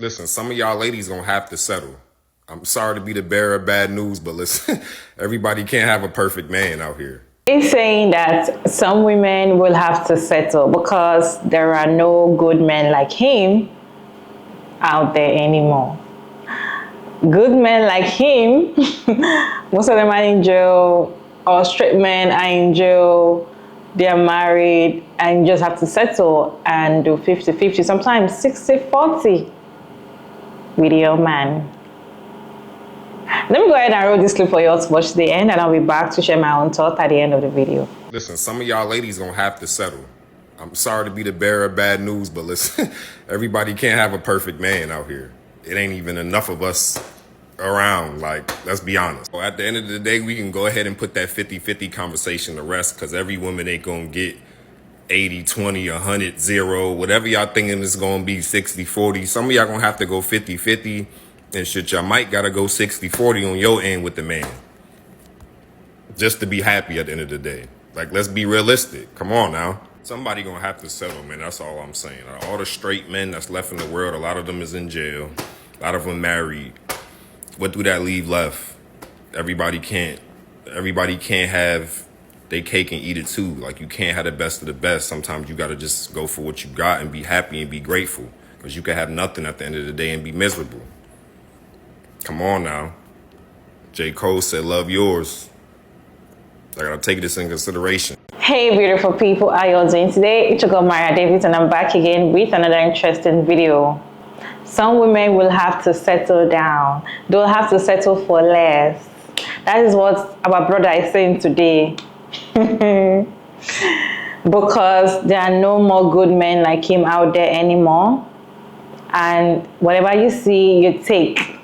Listen, some of y'all ladies gonna have to settle. I'm sorry to be the bearer of bad news, but listen, everybody can't have a perfect man out here. He's saying that some women will have to settle because there are no good men like him out there anymore. Good men like him, most of them are in jail, or straight men are in jail, they are married, and you just have to settle and do 50-50, sometimes 60-40 with your man. Let me go ahead and roll this clip for you all to watch the end, and I'll be back to share my own thoughts at the end of the video. Listen, some of y'all ladies gonna have to settle. I'm sorry to be the bearer of bad news, but listen, everybody can't have a perfect man out here. It ain't even enough of us around, like, let's be honest. So at the end of the day, we can go ahead and put that 50-50 conversation to rest, because every woman ain't gonna get 80-20, 100-0, whatever y'all thinking is gonna be 60-40. Some of y'all gonna have to go 50-50, and shit, y'all might gotta go 60-40 on your end with the man, just to be happy at the end of the day. Like, let's be realistic. Come on now. Somebody gonna have to settle, man. That's all I'm saying. All the straight men that's left in the world, a lot of them is in jail. A lot of them married. What do that leave left? Everybody can't have they cake and eat it too. Like, you can't have the best of the best. Sometimes you gotta just go for what you got and be happy and be grateful. Because you can have nothing at the end of the day and be miserable. Come on now. J. Cole said, love yours. I gotta take this in consideration. Hey beautiful people, how you all doing today? It's your girl Maria Davis, and I'm back again with another interesting video. Some women will have to settle down. They'll have to settle for less. That is what our brother is saying today. Because there are no more good men like him out there anymore. And whatever you see, you take.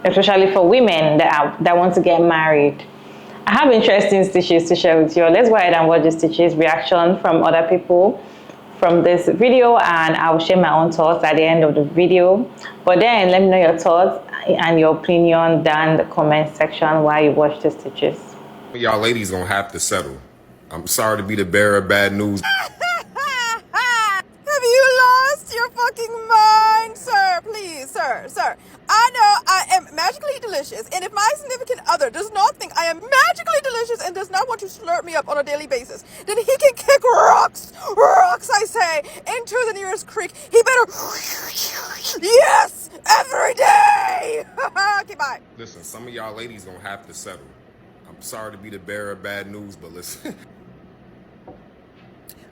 Especially for women that want to get married. I have interesting stitches to share with you. Let's go ahead and watch the stitches reaction from other people from this video, and I will share my own thoughts at the end of the video. But then let me know your thoughts and your opinion down in the comment section while you watch the stitches. Y'all ladies gonna have to settle. I'm sorry to be the bearer of bad news. Have you lost your fucking mind, sir? Please, sir. I know I am magically delicious, and if my significant other does not think I am magically delicious and does not want to slurp me up on a daily basis, then he can kick rocks, I say, into the nearest creek. He better, yes, every day. Okay, bye. Listen, some of y'all ladies gonna have to settle. I'm sorry to be the bearer of bad news, but listen.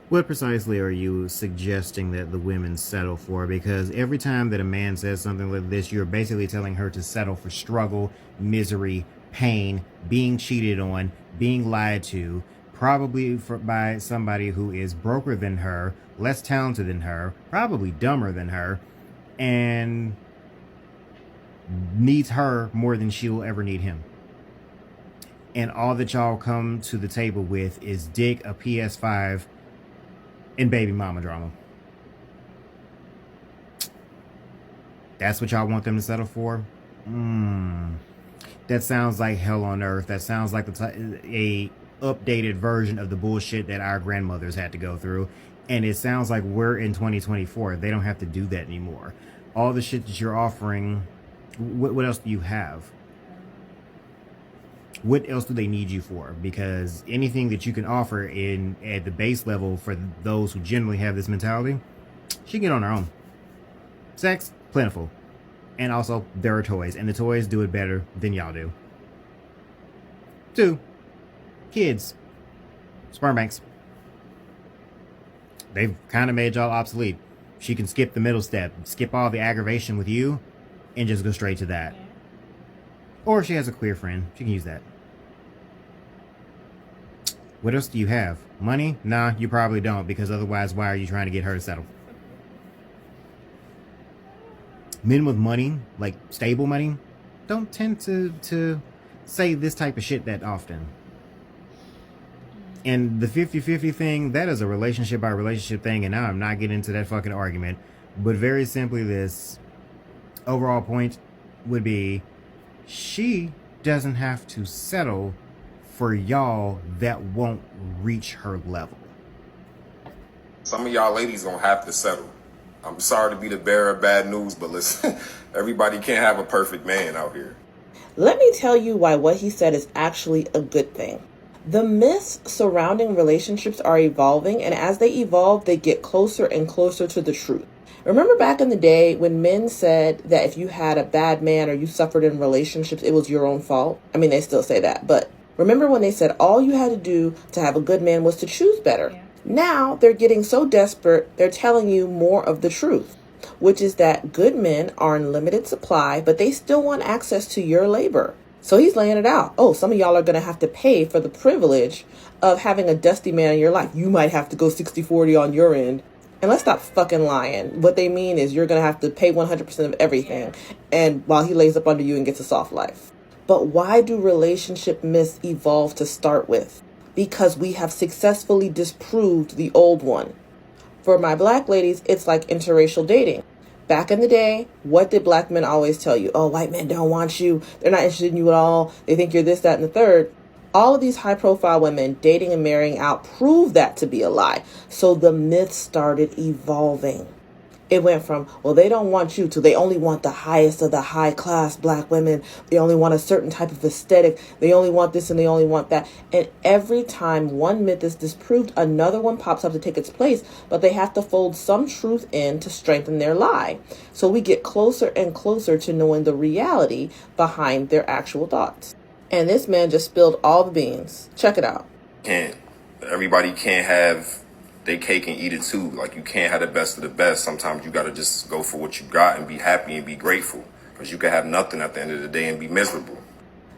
What precisely are you suggesting that the women settle for? Because every time that a man says something like this, you're basically telling her to settle for struggle, misery, pain, being cheated on, being lied to, probably by somebody who is broker than her, less talented than her, probably dumber than her, and needs her more than she will ever need him. And all that y'all come to the table with is dick, a PS5, and baby mama drama. That's what y'all want them to settle for? That sounds like hell on earth. That sounds like a updated version of the bullshit that our grandmothers had to go through. And it sounds like we're in 2024. They don't have to do that anymore. All the shit that you're offering, what else do you have? What else do they need you for? Because anything that you can offer at the base level for those who generally have this mentality, she can get on her own. Sex, plentiful. And also, there are toys. And the toys do it better than y'all do. 2, kids. Sperm banks. They've kind of made y'all obsolete. She can skip the middle step. Skip all the aggravation with you. And just go straight to that. Or if she has a queer friend, she can use that. What else do you have? Money? Nah, you probably don't, because otherwise, why are you trying to get her to settle? Men with money, like stable money, don't tend to say this type of shit that often. And the 50-50 thing, that is a relationship by relationship thing, and now I'm not getting into that fucking argument. But very simply, this overall point would be, she doesn't have to settle for y'all that won't reach her level. Some of y'all ladies gonna have to settle. I'm sorry to be the bearer of bad news, but listen, everybody can't have a perfect man out here. Let me tell you why what he said is actually a good thing. The myths surrounding relationships are evolving, and as they evolve, they get closer and closer to the truth. Remember back in the day when men said that if you had a bad man or you suffered in relationships, it was your own fault? I mean, they still say that, but remember when they said all you had to do to have a good man was to choose better? Yeah. Now they're getting so desperate, they're telling you more of the truth, which is that good men are in limited supply, but they still want access to your labor. So he's laying it out. Oh, some of y'all are going to have to pay for the privilege of having a dusty man in your life. You might have to go 60-40 on your end. And let's stop fucking lying. What they mean is you're going to have to pay 100% of everything. And while he lays up under you and gets a soft life. But why do relationship myths evolve to start with? Because we have successfully disproved the old one. For my black ladies, it's like interracial dating. Back in the day, what did black men always tell you? Oh, white men don't want you. They're not interested in you at all. They think you're this, that, and the third. All of these high-profile women dating and marrying out prove that to be a lie. So the myth started evolving. It went from, well, they don't want you to they only want the highest of the high-class black women. They only want a certain type of aesthetic. They only want this and they only want that. And every time one myth is disproved, another one pops up to take its place. But they have to fold some truth in to strengthen their lie. So we get closer and closer to knowing the reality behind their actual thoughts. And this man just spilled all the beans. Check it out. Everybody can't have their cake and eat it too. Like, you can't have the best of the best. Sometimes you got to just go for what you got and be happy and be grateful. Because you can have nothing at the end of the day and be miserable.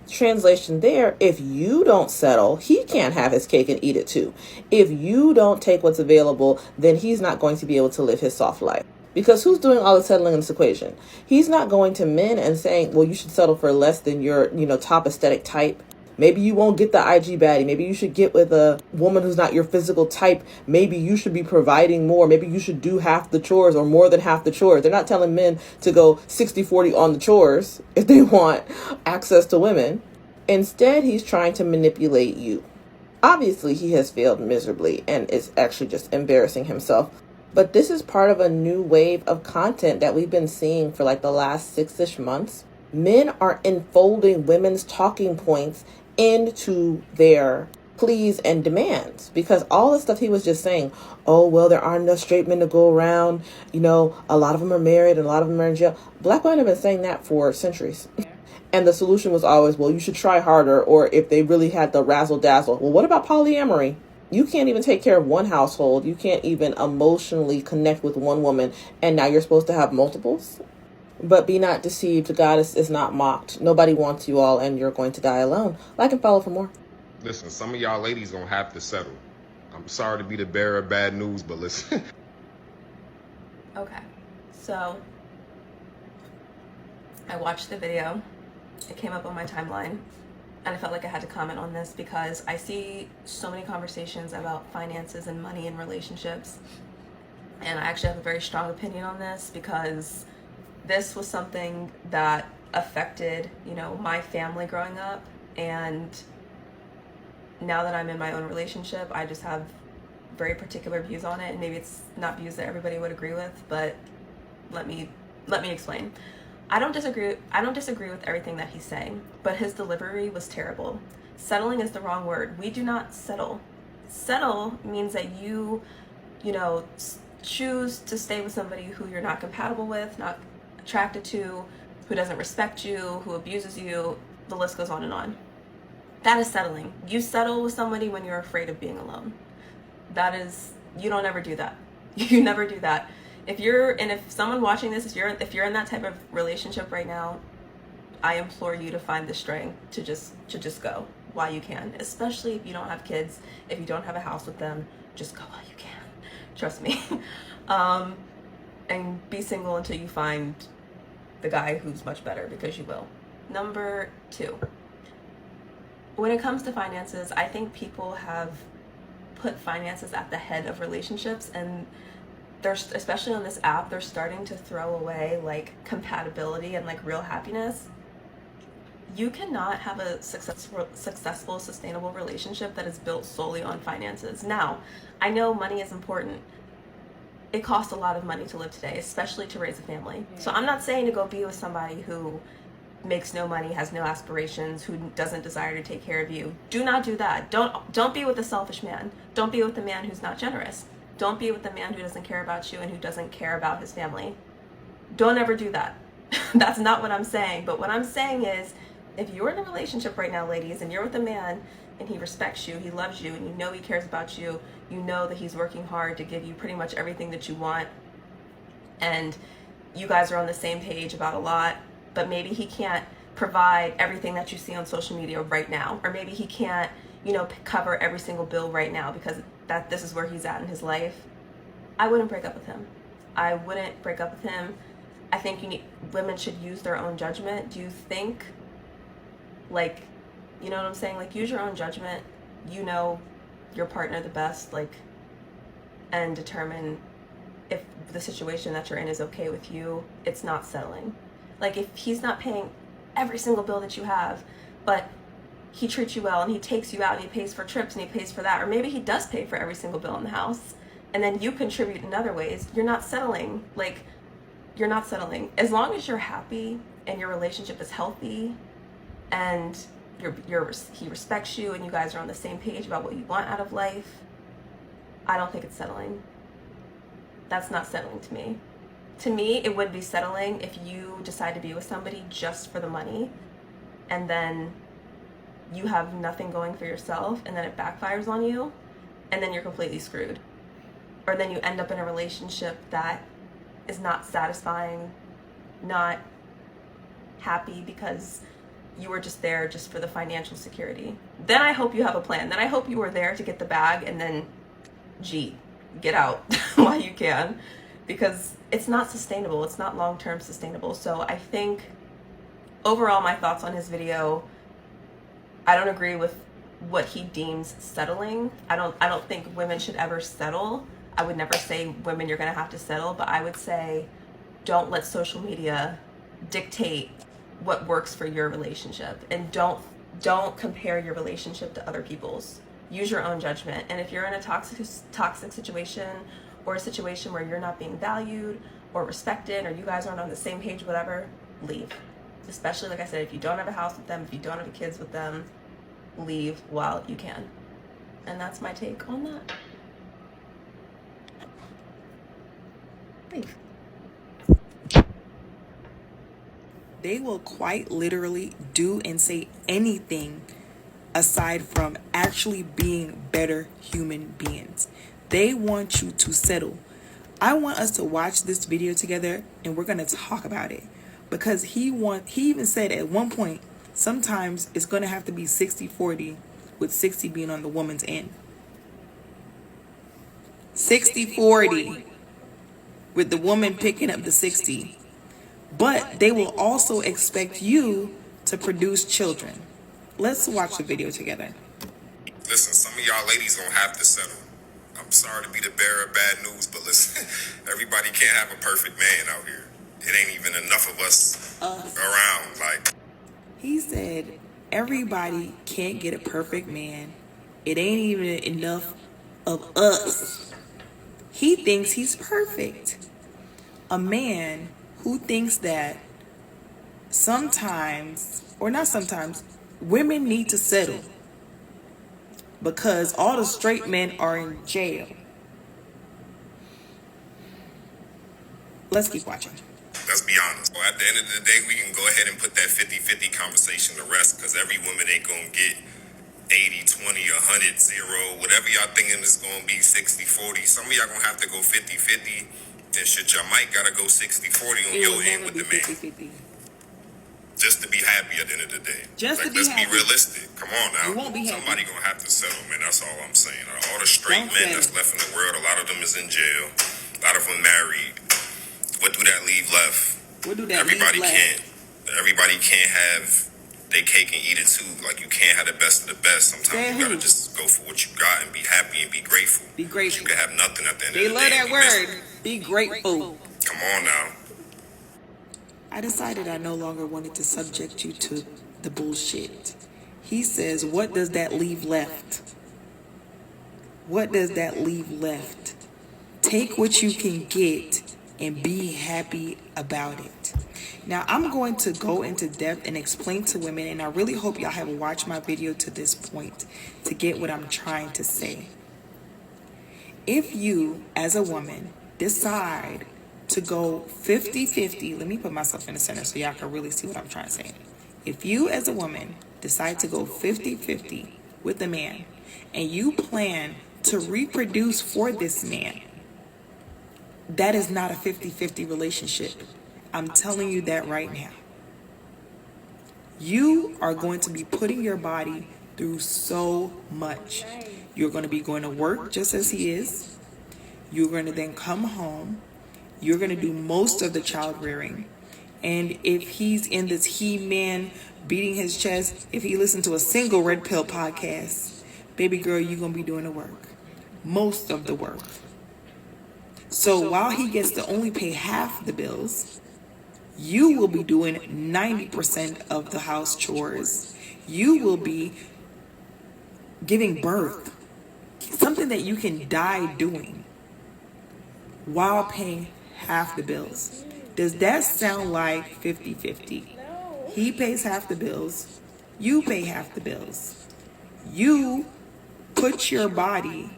Translation there, if you don't settle, he can't have his cake and eat it too. If you don't take what's available, then he's not going to be able to live his soft life. Because who's doing all the settling in this equation? He's not going to men and saying, well, you should settle for less than your, top aesthetic type. Maybe you won't get the IG baddie. Maybe you should get with a woman who's not your physical type. Maybe you should be providing more. Maybe you should do half the chores or more than half the chores. They're not telling men to go 60-40 on the chores if they want access to women. Instead, he's trying to manipulate you. Obviously, he has failed miserably and is actually just embarrassing himself. But this is part of a new wave of content that we've been seeing for like the last 6-ish months. Men are enfolding women's talking points into their pleas and demands, because all the stuff he was just saying, oh, well, there aren't enough straight men to go around. A lot of them are married and a lot of them are in jail. Black women have been saying that for centuries. And the solution was always, well, you should try harder. Or if they really had the razzle dazzle, well, what about polyamory? You can't even take care of one household. You can't even emotionally connect with one woman. And now you're supposed to have multiples? But be not deceived. God is not mocked. Nobody wants you all, and you're going to die alone. Like and follow for more. Listen, some of y'all ladies gonna have to settle. I'm sorry to be the bearer of bad news, but listen. Okay, so I watched the video. It came up on my timeline, and I felt like I had to comment on this because I see so many conversations about finances and money in relationships, and I actually have a very strong opinion on this because this was something that affected, my family growing up, and now that I'm in my own relationship, I just have very particular views on it, and maybe it's not views that everybody would agree with, but let me explain. I don't disagree with everything that he's saying, but his delivery was terrible. Settling is the wrong word. We do not settle. Settle means that you choose to stay with somebody who you're not compatible with, not attracted to, who doesn't respect you, who abuses you, the list goes on and on. That is settling. You settle with somebody when you're afraid of being alone. You don't ever do that. You never do that. If someone watching this, if you're in that type of relationship right now, I implore you to find the strength to just go while you can, especially if you don't have kids, if you don't have a house with them, just go while you can. Trust me. And be single until you find the guy who's much better, because you will. Number 2. When it comes to finances, I think people have put finances at the head of relationships, and there's, especially on this app, they're starting to throw away like compatibility and like real happiness. You cannot have a successful, sustainable relationship that is built solely on finances. Now, I know money is important. it costs a lot of money to live today, especially to raise a family. So I'm not saying to go be with somebody who makes no money, has no aspirations, who doesn't desire to take care of you. Do not do that. Don't be with a selfish man. Don't be with a man who's not generous. Don't be with a man who doesn't care about you and who doesn't care about his family. Don't ever do that. That's not what I'm saying. But what I'm saying is, if you're in a relationship right now, ladies, and you're with a man and he respects you, he loves you, and you know he cares about you, you know that he's working hard to give you pretty much everything that you want, and you guys are on the same page about a lot, but maybe he can't provide everything that you see on social media right now, or maybe he can't, cover every single bill right now because this is where he's at in his life. I wouldn't break up with him. I wouldn't break up with him. I think women should use their own judgment. Do you think, like, you know what I'm saying? Like, use your own judgment. You know your partner the best, like, and determine if the situation that you're in is okay with you. It's not settling. Like, if he's not paying every single bill that you have, but he treats you well and he takes you out and he pays for trips and he pays for that, or maybe he does pay for every single bill in the house, and then you contribute in other ways, you're not settling. Like, you're not settling. As long as you're happy and your relationship is healthy and he respects you and you guys are on the same page about what you want out of life, I don't think it's settling. That's not settling to me. To me, it would be settling if you decide to be with somebody just for the money, and then you have nothing going for yourself, and then it backfires on you, and then you're completely screwed. Or then you end up in a relationship that is not satisfying, not happy, because you were just there just for the financial security. Then I hope you have a plan. Then I hope you were there to get the bag and then, get out while you can, because it's not sustainable. It's not long-term sustainable. So I think overall, my thoughts on his video, I don't agree with what he deems settling. I don't think women should ever settle. I would never say, women, you're gonna have to settle, but I would say, don't let social media dictate what works for your relationship, and don't compare your relationship to other people's. Use your own judgment. And if you're in a toxic situation, or a situation where you're not being valued or respected, or you guys aren't on the same page, whatever, leave. Especially, like I said, if you don't have a house with them, if you don't have kids with them, leave while you can. And that's my take on that. Leave. They will quite literally do and say anything aside from actually being better human beings. They want you to settle. I want us to watch this video together and we're going to talk about it, because he even said at one point, sometimes it's going to have to be 60-40, with 60 being on the woman's end. 60-40 with the woman picking up the 60. But they will also expect you to produce children. Let's watch the video together. Listen, some of y'all ladies gonna have to settle. I'm sorry to be the bearer of bad news, but listen, everybody can't have a perfect man out here. It ain't even enough of us around. Like, he said, everybody can't get a perfect man. It ain't even enough of us. He thinks he's perfect. A man who thinks that sometimes, or not sometimes, women need to settle because all the straight men are in jail. Let's keep watching. let's be honest. Well, at the end of the day, we can go ahead and put that 50-50 conversation to rest, because every woman ain't gonna get 80-20, 100-0, whatever y'all thinking is gonna be 60-40. Some of y'all gonna have to go 50-50, and shit, y'all might gotta go 60-40 on your end with the man. 50-50. Just to be happy at the end of the day. Just like, to be let's happy. be realistic. Come on now. You won't be happy. Somebody gonna have to settle, man. That's all I'm saying. All the straight Don't men settle. that's left in the world, a lot of them is in jail. A lot of them married. What do that leave left? What do that Everybody leave can't. left? Everybody can't have their cake and eat it too. Like, you can't have the best of the best. Sometimes Say you gotta who? just go for what you got and be happy and be grateful. Be grateful. You can have nothing at the end They of the love day. that and be miserable. word. Be grateful. Come on now. I decided I no longer wanted to subject you to the bullshit. He says, what does that leave left? What does that leave left? Take what you can get and be happy about it. Now, I'm going to go into depth and explain to women, and I really hope y'all have watched my video to this point to get what I'm trying to say. If you, as a woman, decide to go 50-50, let me put myself in the center so y'all can really see what I'm trying to say. If you, as a woman, decide to go 50-50 with a man, and you plan to reproduce for this man, that is not a 50-50 relationship. I'm telling you that right now. You are going to be putting your body through so much. You're going to be going to work just as he is. You're going to then come home. You're going to do most of the child rearing. And if he's in this he-man beating his chest, if he listened to a single Red Pill podcast, baby girl, you're going to be doing the work. Most of the work. So while he gets to only pay half the bills, you will be doing 90% of the house chores. You will be giving birth, something that you can die doing, while paying half the bills. Does that sound like 50-50? He pays half the bills, you pay half the bills. You put your body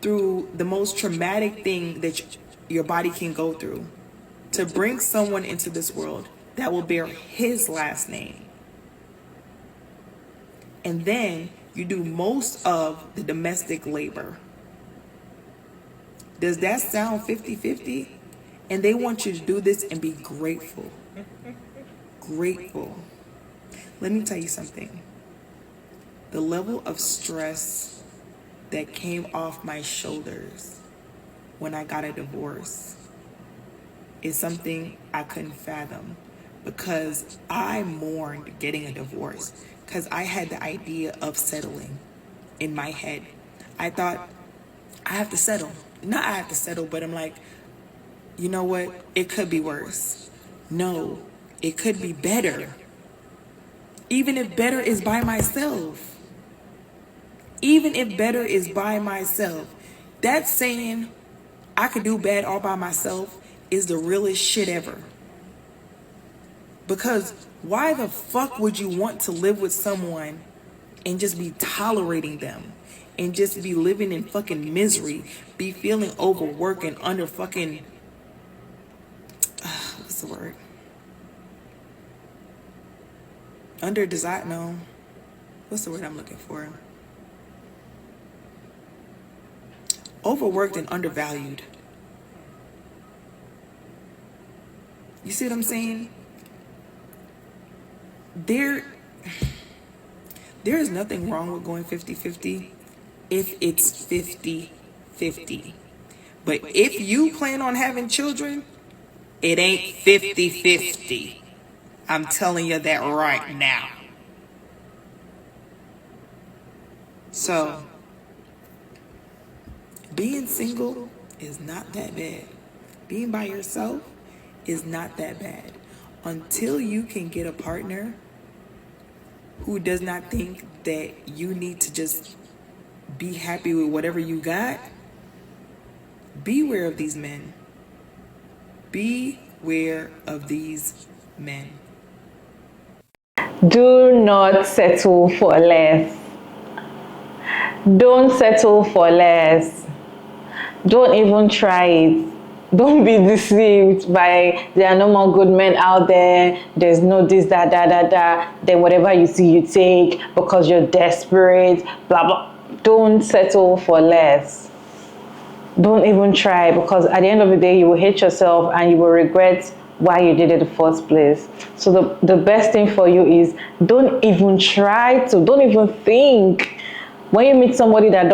through the most traumatic thing that your body can go through to bring someone into this world that will bear his last name. And then you do most of the domestic labor. Does that sound 50-50? And they want you to do this and be grateful. Grateful. Let me tell you something. The level of stress that came off my shoulders when I got a divorce is something I couldn't fathom, because I mourned getting a divorce because I had the idea of settling in my head. I thought, I have to settle. Not I have to settle, but I'm like, you know what? It could be worse. No, it could be better. Even if better is by myself. Even if better is by myself. That saying, I could do bad all by myself, is the realest shit ever. Because why the fuck would you want to live with someone and just be tolerating them? And just be living in fucking misery, be feeling overworked and under fucking, what's the word? Under desire, no. What's the word I'm looking for? Overworked and undervalued. You see what I'm saying? There is nothing wrong with going 50-50 if it's 50-50. But if you plan on having children, it ain't 50-50. I'm telling you that right now. So, being single is not that bad. Being by yourself is not that bad. Until you can get a partner who does not think that you need to just be happy with whatever you got, beware of these men. Beware of these men. Do not settle for less. Don't settle for less. Don't even try it. Don't be deceived by there are no more good men out there. There's no this, that, then whatever you see you take because you're desperate, blah, blah. Don't settle for less. Don't even try, because at the end of the day, you will hate yourself and you will regret why you did it in the first place. So the best thing for you is don't even try to, don't even think. When you meet somebody that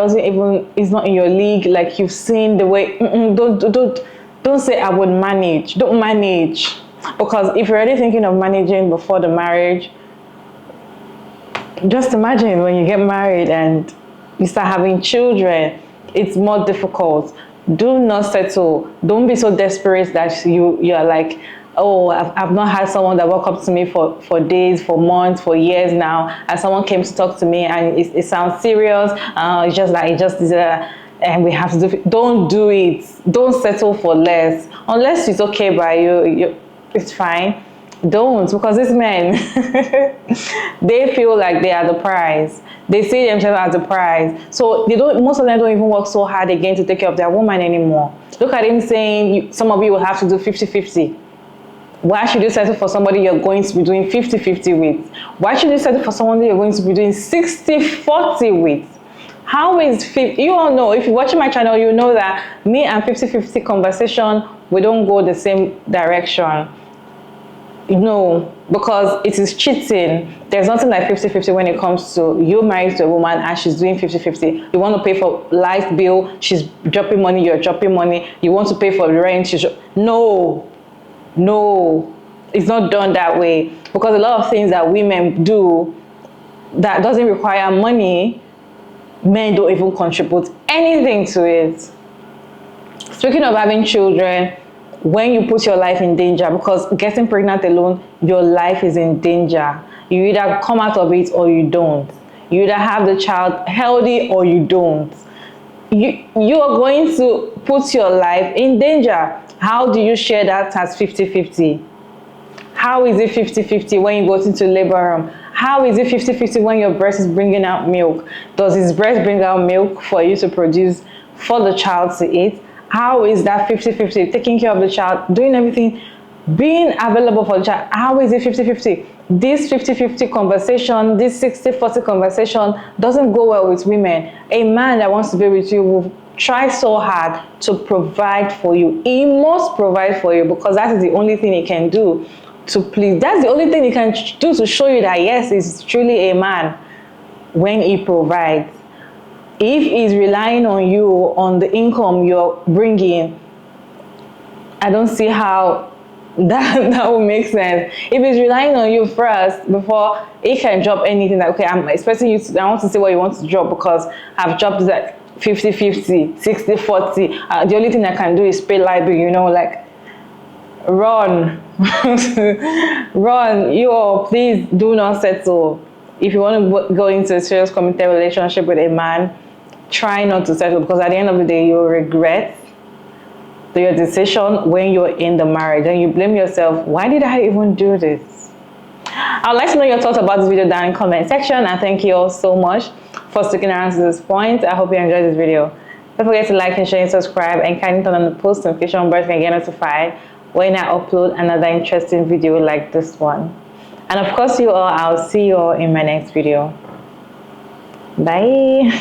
is not in your league, like you've seen the way, don't say I would manage. Don't manage. Because if you're already thinking of managing before the marriage, just imagine when you get married and you start having children, it's more difficult. Do not settle. Don't be so desperate that you're like, oh, I've not had someone that walked up to me for days, for months, for years now, and someone came to talk to me and it sounds serious. It's just like, and we have to do. Don't do it. Don't settle for less unless it's okay by you. It's fine. Don't, because these men, they feel like they are the prize. They see themselves as the prize. So they don't. Most of them don't even work so hard again to take care of their woman anymore. Look at him saying, some of you will have to do 50-50. Why should you settle for somebody you're going to be doing 50-50 with? Why should you settle for somebody you're going to be doing 60-40 with? How is 50? You all know, if you're watching my channel, you know that me and 50-50 conversation, we don't go the same direction. No, because it is cheating. There's nothing like 50-50 when it comes to you married to a woman and she's doing 50-50. You want to pay for life bill, she's dropping money, you're dropping money. You want to pay for the rent, no, it's not done that way. Because a lot of things that women do that doesn't require money, men don't even contribute anything to it. Speaking of having children, when you put your life in danger, because getting pregnant alone, your life is in danger. You either come out of it or you don't. You either have the child healthy or you don't. You are going to put your life in danger. How do you share that as 50-50? How is it 50-50 when you go into labor room? How is it 50-50 when your breast is bringing out milk? Does his breast bring out milk for you to produce for the child to eat? How is that 50-50? Taking care of the child, doing everything, being available for the child. How is it 50-50? This 50-50 conversation, this 60-40 conversation doesn't go well with women. A man that wants to be with you will try so hard to provide for you. He must provide for you because that is the only thing he can do to please. That's the only thing he can do to show you that yes, he's truly a man when he provides. If he's relying on you, on the income you're bringing, I don't see how that would make sense. If he's relying on you first before he can drop anything, like, okay, I'm expecting you to, I want to see what you want to drop because I've dropped that 50-50, 60-40. The only thing I can do is pay light bill, you know, like, run. Run. You all, please do not settle. If you want to go into a serious committed relationship with a man, try not to settle, because at the end of the day, you'll regret your decision when you're in the marriage and you blame yourself. Why did I even do this? I'd like to know your thoughts about this video down in the comment section, and thank you all so much for sticking around to this point. I hope you enjoyed this video. Don't forget to like and share and subscribe, and kindly turn on the post notification bell so you can get notified when I upload another interesting video like this one. And of course, you all, I'll see you all in my next video. Bye.